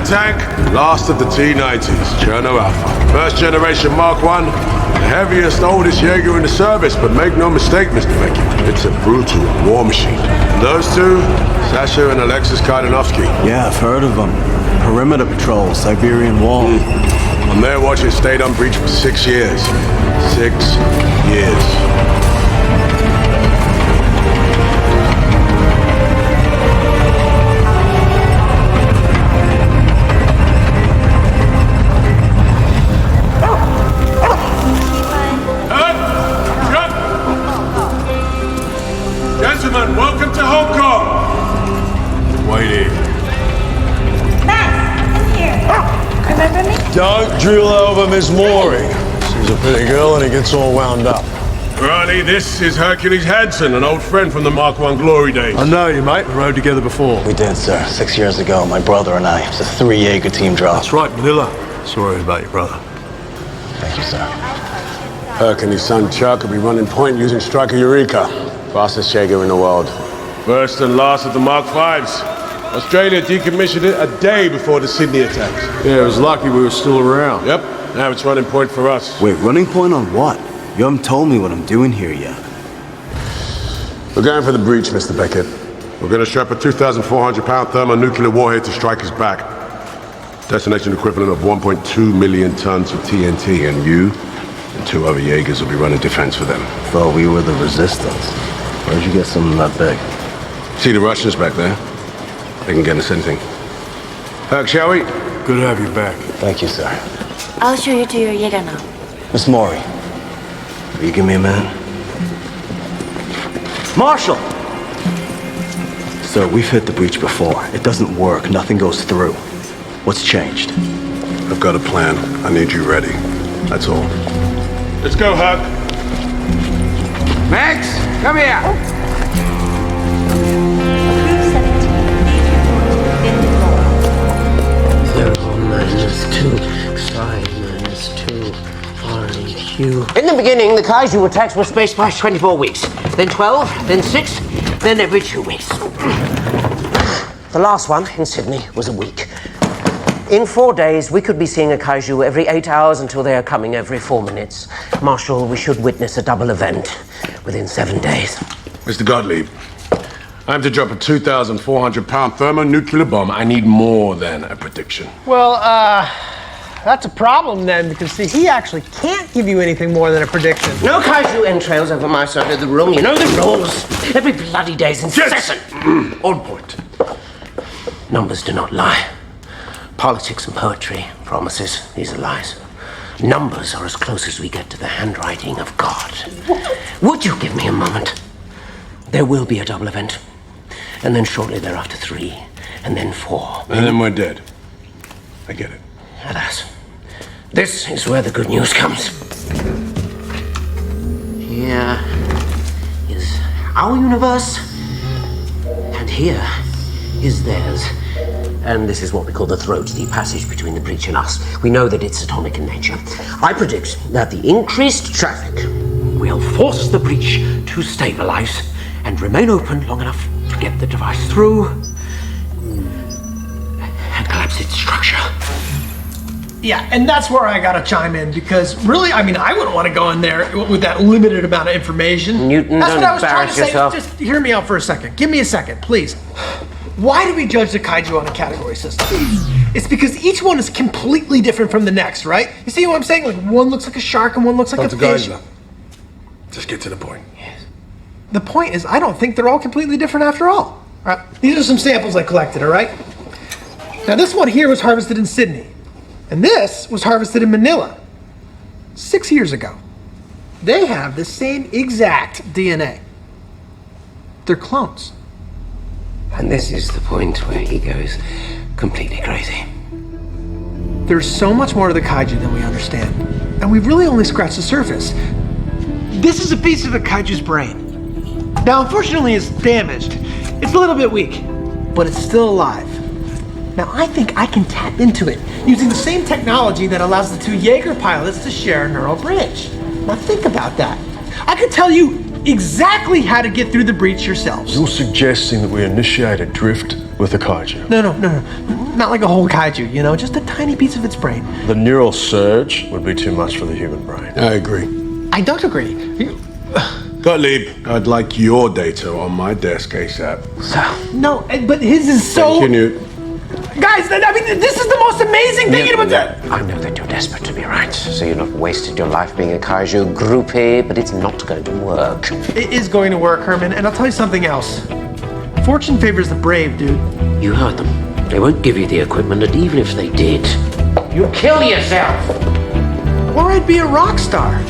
tank, last of the T-90s, Cherno Alpha. First generation Mark 1, the heaviest, oldest Jaeger in the service, but make no mistake, Mr. Beckett, it's a brutal war machine. And those two, Sasha and Alexis Kaidanovsky. Yeah, I've heard of them. Perimeter patrol, Siberian Wall. On their watch, it stayed unbreached for 6 years. 6 years. Gentlemen, welcome to Hong Kong. Waiting. Max, I'm here. Remember me? Don't drool over Miss Maury. She's a pretty girl and he gets all wound up. Ronnie, this is Hercules Hansen, an old friend from the Mark 1 glory days. I know you, mate. We rode together before. We did, sir. 6 years ago, my brother and I. It was a 3 Jaeger team drop. That's right, Manila. Sorry about your brother. Thank you, sir. Herc and his son Chuck will be running point using Striker Eureka. Fastest Jaeger in the world. First and last of the Mark 5s. Australia decommissioned it a day before the Sydney attacks. Yeah, it was lucky we were still around. Yep, now it's running point for us. Wait, running point on what? You haven't told me what I'm doing here yet. We're going for the breach, Mr. Beckett. We're going to strap a 2,400-pound thermonuclear warhead to Striker's back. Destination equivalent of 1.2 million tons of TNT, and you and 2 other Jaegers will be running defense for them. Thought we were the resistance. Where'd you get something that big? See the Russians back there? They can get us anything. Herc, shall we? Good to have you back. Thank you, sir. I'll show you to your Jaeger now. Miss Maury, will you give me a minute? Marshal! Sir, we've hit the breach before. It doesn't work. Nothing goes through. What's changed? I've got a plan. I need you ready. That's all. Let's go, Herc. Max, come here. In the beginning, the Kaiju attacks were spaced by 24 weeks. Then 12, then 6, then every 2 weeks. The last one, in Sydney, was a week. In 4 days, we could be seeing a Kaiju every 8 hours until they are coming every 4 minutes. Marshal, we should witness a double event within 7 days. Mr. Gottlieb, I'm to drop a 2,400-pound thermonuclear bomb. I need more than a prediction. Well, that's a problem then, because see, he actually can't give you anything more than a prediction. No Kaiju entrails over my side of the room. You know the rules. Every bloody day's incessant. On point. Numbers do not lie. Politics and poetry, promises, these are lies. Numbers are as close as we get to the handwriting of God. Would you give me a moment? There will be a double event. And then shortly thereafter 3, and then 4. And then we're dead. I get it. Alas, this is where the good news comes. Here is our universe, and here is theirs. And this is what we call the throat, the passage between the breach and us. We know that it's atomic in nature. I predict that the increased traffic will force the breach to stabilize and remain open long enough to get the device through and collapse its structure. Yeah, and that's where I gotta chime in, because really, I mean, I wouldn't want to go in there with that limited amount of information. Newton, that's don't what I was trying to embarrass say. yourself. Just hear me out for a second. Give me a second, please. Why do we judge the Kaiju on a category system? It's because each one is completely different from the next, right? You see what I'm saying? Like, one looks like a shark and one looks like a fish. Just get to the point. The point is, I don't think they're all completely different after all. All right, these are some samples I collected, all right? Now, this one here was harvested in Sydney, and this was harvested in Manila 6 years ago. They have the same exact DNA. They're clones. And this is the point where he goes completely crazy. There's so much more to the Kaiju than we understand, and we've really only scratched the surface. This is a piece of the Kaiju's brain. Now, unfortunately, it's damaged. It's a little bit weak, but it's still alive. Now, I think I can tap into it using the same technology that allows the 2 Jaeger pilots to share a neural bridge. Now, think about that. I could tell you exactly how to get through the breach yourselves. You're suggesting that we initiate a drift with the kaiju. No. Not like a whole kaiju, you know, just a tiny piece of its brain. The neural surge would be too much for the human brain. I agree. I don't agree. Gottlieb, I'd like your data on my desk ASAP. No, but his is so... Continue. Guys, I mean, this is the most amazing thing about that. I know that you're desperate to be right, so you've not wasted your life being a kaiju groupie, but it's not going to work. It is going to work, Herman, and I'll tell you something else. Fortune favors the brave, dude. You heard them. They won't give you the equipment, and even if they did, you'd kill yourself! Or I'd be a rock star.